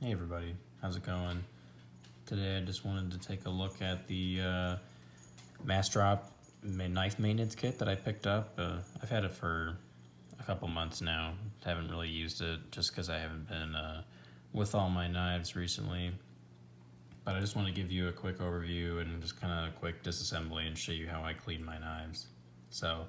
Hey everybody, how's it going? Today I just wanted to take a look at the Massdrop knife maintenance kit that I picked up. I've had it for a couple months now. Haven't really used it just because I haven't been with all my knives recently. But I just want to give you a quick overview and just kind of a quick disassembly and show you how I clean my knives. So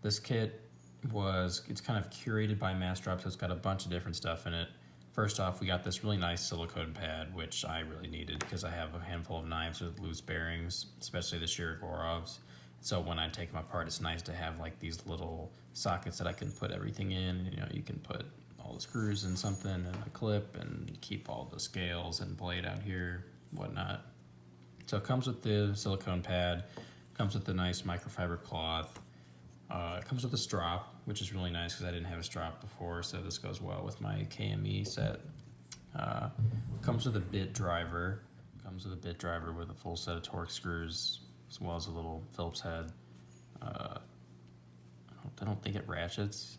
this kit it's kind of curated by Massdrop, so it's got a bunch of different stuff in it. First off, we got this really nice silicone pad, which I really needed because I have a handful of knives with loose bearings, especially the Shirigorovs. So when I take them apart, it's nice to have like these little sockets that I can put everything in. You know, you can put all the screws in something and a clip and keep all the scales and blade out here, whatnot. So it comes with the silicone pad, comes with the nice microfiber cloth. It comes with a strop, which is really nice because I didn't have a strop before, so this goes well with my KME set. Comes with a bit driver. Comes with a bit driver with a full set of Torx screws, as well as a little Phillips head. I don't think it ratchets.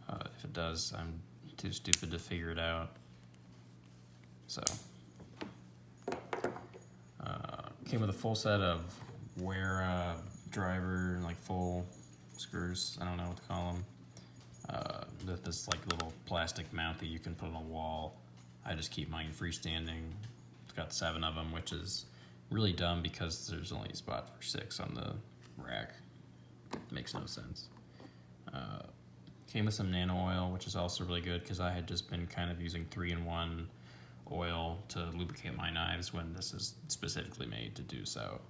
If it does, I'm too stupid to figure it out. So, came with a full set of wear driver, like full screws, I don't know what to call them. This like little plastic mount that you can put on a wall. I just keep mine freestanding. It's got 7 of them, which is really dumb because there's only a spot for 6 on the rack. Makes no sense. Came with some Nano Oil, which is also really good because I had just been kind of using 3-in-1 oil to lubricate my knives when this is specifically made to do so.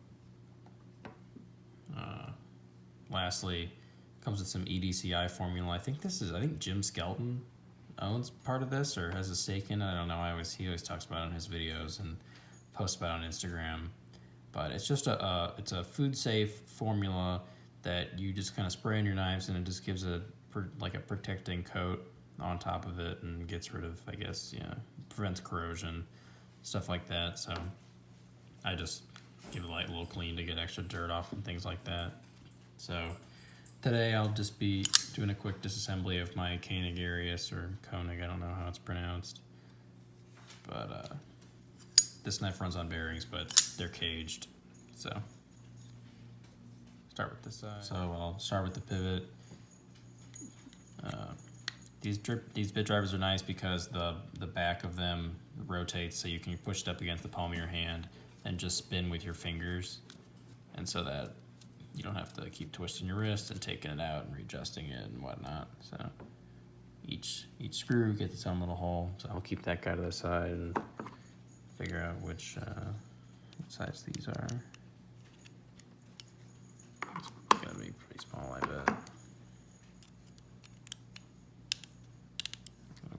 Lastly, comes with some Edci Formula. I think Jim Skelton owns part of this or has a stake in it. I don't know. He always talks about it in his videos and posts about it on Instagram. But it's just it's a food safe formula that you just kind of spray on your knives, and it just gives a protecting coat on top of it and gets rid of, I guess, prevents corrosion, stuff like that. So I just give it a light little clean to get extra dirt off and things like that. So today I'll just be doing a quick disassembly of my Koenig Arius, or Koenig, I don't know how it's pronounced. But this knife runs on bearings, but they're caged. So start with this side. So I'll start with the pivot. These bit drivers are nice because the back of them rotates, so you can push it up against the palm of your hand and just spin with your fingers, and so that you don't have to keep twisting your wrist and taking it out and readjusting it and whatnot. So each screw gets its own little hole. So I'll keep that guy to the side and figure out what size these are. It's gotta be pretty small, I bet.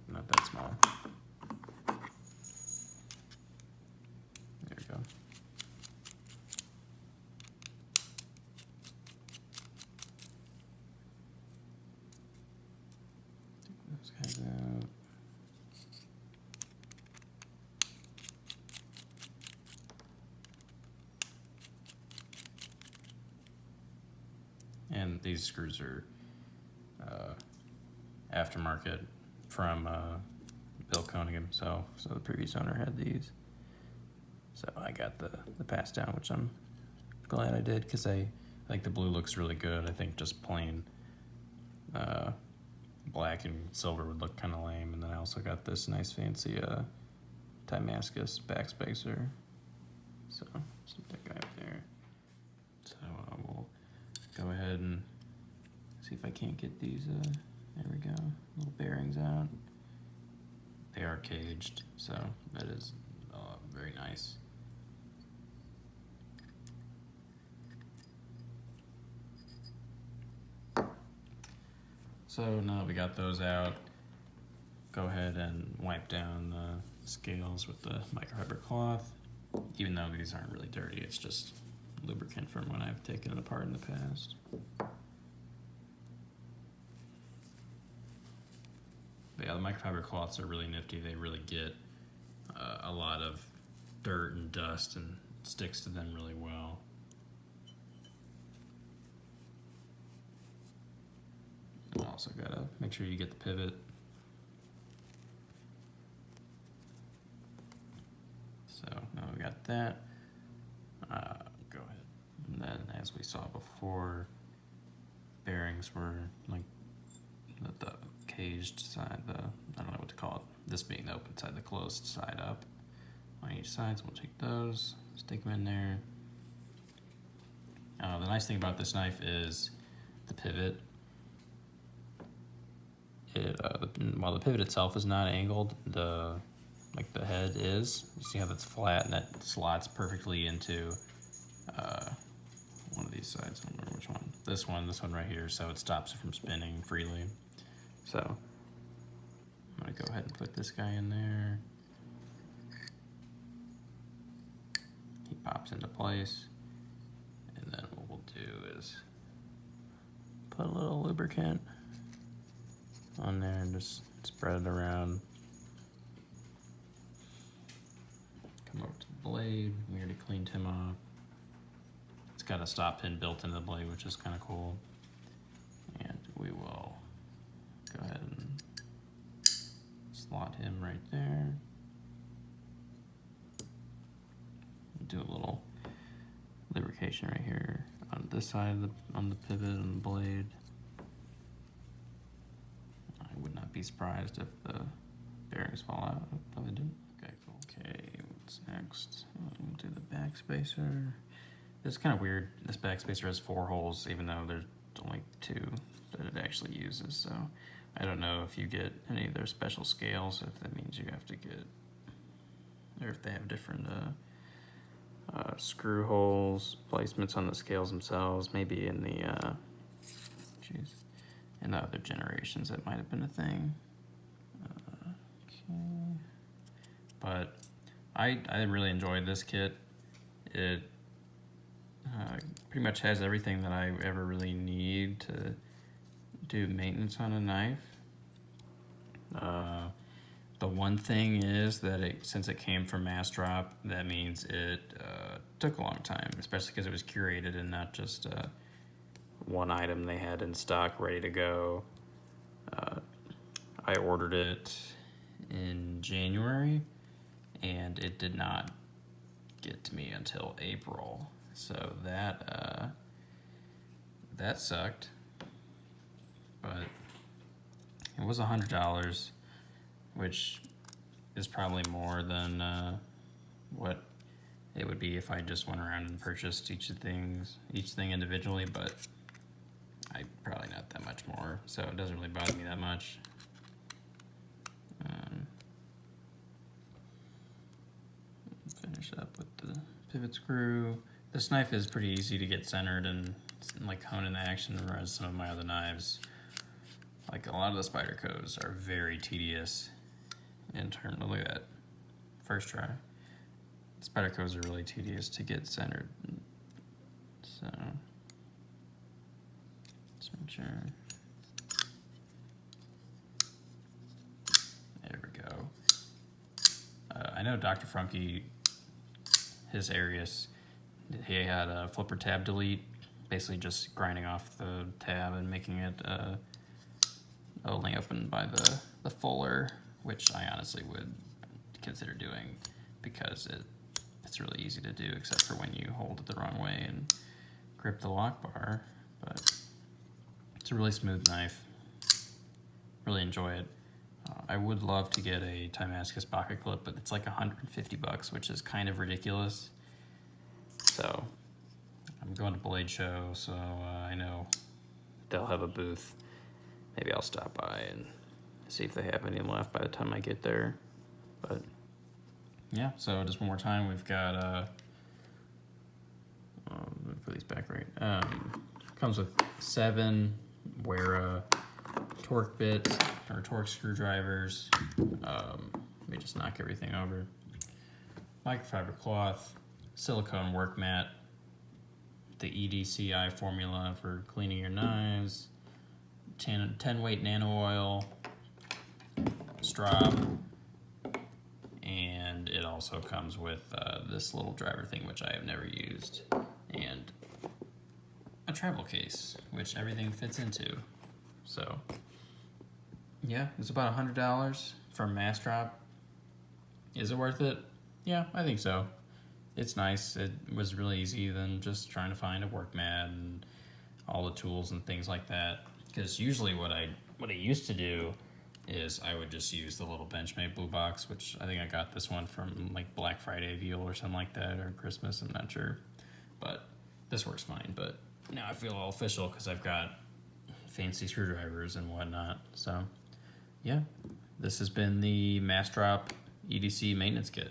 Not that small. There we go. Take those guys out. And these screws are aftermarket from Bill Koenig himself, so the previous owner had these. So I got the pass down, which I'm glad I did because I think the blue looks really good. I think just plain black and silver would look kind of lame. And then I also got this nice fancy Damascus backspacer. So stick that guy up there. So we'll go ahead and see if I can't get these, there we go, little bearings out. They are caged, so that is very nice. So now that we got those out, go ahead and wipe down the scales with the microfiber cloth. Even though these aren't really dirty, it's just lubricant from when I've taken it apart in the past. But yeah, the microfiber cloths are really nifty. They really get a lot of dirt and dust and sticks to them really well. Also gotta make sure you get the pivot that. Go ahead. And then, as we saw before, bearings were like the caged side, I don't know what to call it. This being the open side, the closed side up on each side. So we'll take those, stick them in there. The nice thing about this knife is the pivot. While the pivot itself is not angled, the head is. You see how that's flat and that slots perfectly into one of these sides. I don't remember which one. This one right here, so it stops it from spinning freely. So I'm gonna go ahead and put this guy in there. He pops into place, and then what we'll do is put a little lubricant on there and just spread it around. Come over to the blade. We already cleaned him off. It's got a stop pin built into the blade, which is kind of cool. And we will go ahead and slot him right there. Do a little lubrication right here on this side of on the pivot and the blade. I would not be surprised if the bearings fall out. Probably do. Okay, cool. Okay, what's next? We'll do the back spacer. It's kind of weird. This back spacer has 4 holes, even though there's only 2 that it actually uses. So I don't know if you get any of their special scales, if that means you have to get, or if they have different screw holes, placements on the scales themselves. Maybe in the, in the other generations that might have been a thing. Okay. But I really enjoyed this kit. It pretty much has everything that I ever really need to do maintenance on a knife. The one thing is that since it came from Massdrop, that means it took a long time, especially because it was curated and not just one item they had in stock ready to go. I ordered it in January, and it did not get to me until April. So that sucked, but it was $100, which is probably more than what it would be if I just went around and purchased each thing individually, but probably not that much more, so it doesn't really bother me that much. Finish up with the pivot screw. This knife is pretty easy to get centered and like hone in the action, whereas some of my other knives, like a lot of the Spydercos, are very tedious in terms. Look at that, first try. Spydercos are really tedious to get centered. So let's make sure. There we go. I know Dr. Funky, his Arius, he had a flipper tab delete, basically just grinding off the tab and making it only open by the fuller, which I honestly would consider doing because it's really easy to do, except for when you hold it the wrong way and grip the lock bar. But it's a really smooth knife. Really enjoy it. I would love to get a Damascus pocket clip, but it's like $150, which is kind of ridiculous. So I'm going to Blade Show, so I know they'll have a booth. Maybe I'll stop by and see if they have any left by the time I get there. But yeah, so just one more time, we've got put these back right. Comes with 7 Wera torque bits or torque screwdrivers. Let me just knock everything over. Microfiber cloth, silicone work mat, the Edci Formula for cleaning your knives, 10 weight Nano Oil, strop, and it also comes with this little driver thing, which I have never used, and a travel case, which everything fits into. So yeah, it's about $100 from Massdrop. Is it worth it? Yeah, I think so. it's nice. It was really easy than just trying to find a work mat and all the tools and things like that. Because usually what I used to do is I would just use the little Benchmade blue box, which I think I got this one from like Black Friday deal or something like that, or Christmas, I'm not sure. But this works fine. But now I feel all official because I've got fancy screwdrivers and whatnot. So yeah, this has been the Massdrop EDC maintenance kit.